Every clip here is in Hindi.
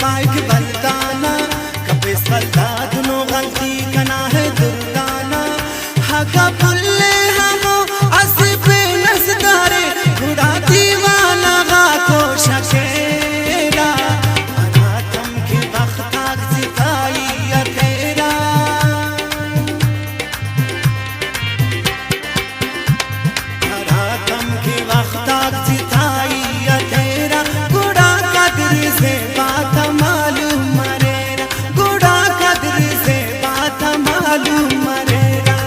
पाइक बलदाना कपिस बलदा दुनो गलती कना है दुर्दाना हका पुल्ले हमो असबे नसदारे बुरा दीवाना गा को शकेरा अनातम के वक्त आग सिताई या तेरा अनातम के वक्त आग सिताई या तेरा गुड़ा कदर से बात मालूम मरेरा गुड़ा कदर से बात मालूम मरेरा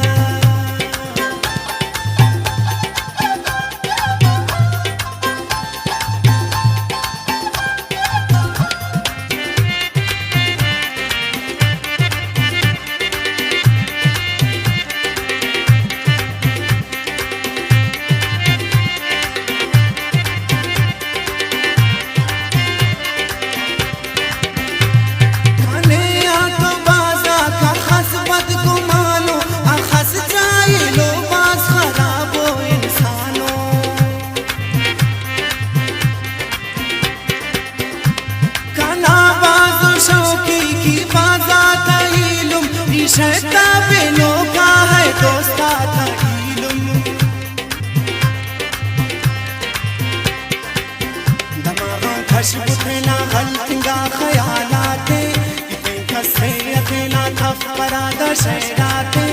शैता बेनो का है दोस्ता था इल्म दमागा खशबुना गलतिंगा ख्यालाते इतने कसे अकेला थफरादा शहराते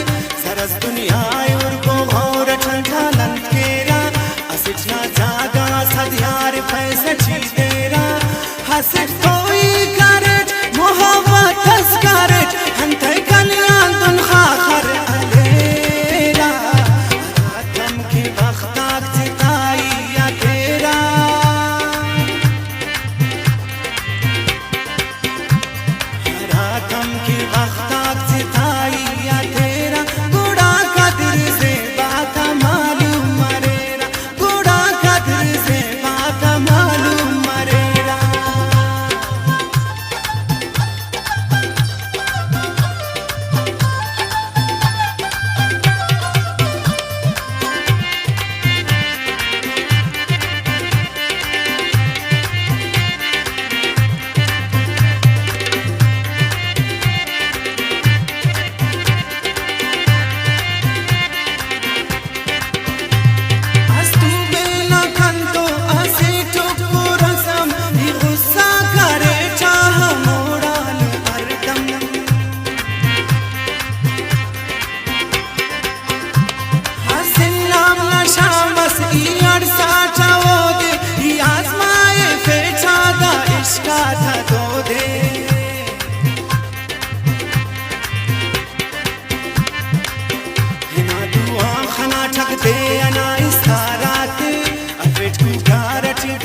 सरस दुनिया और को घोर ठंडा लंकेरा असिजना जागा सदियार पैसे ची तेरा हसत कोई करट मोहब्बत तस्करट हंते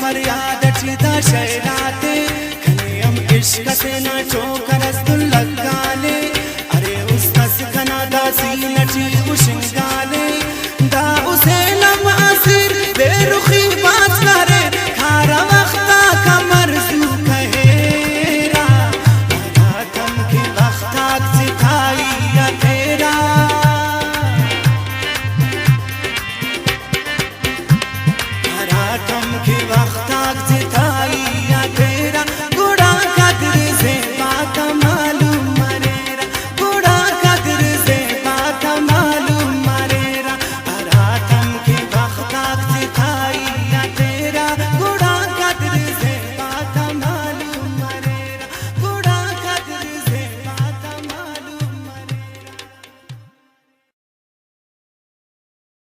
फरियाद दा शहराते खनियम इश्क से ना चोकरस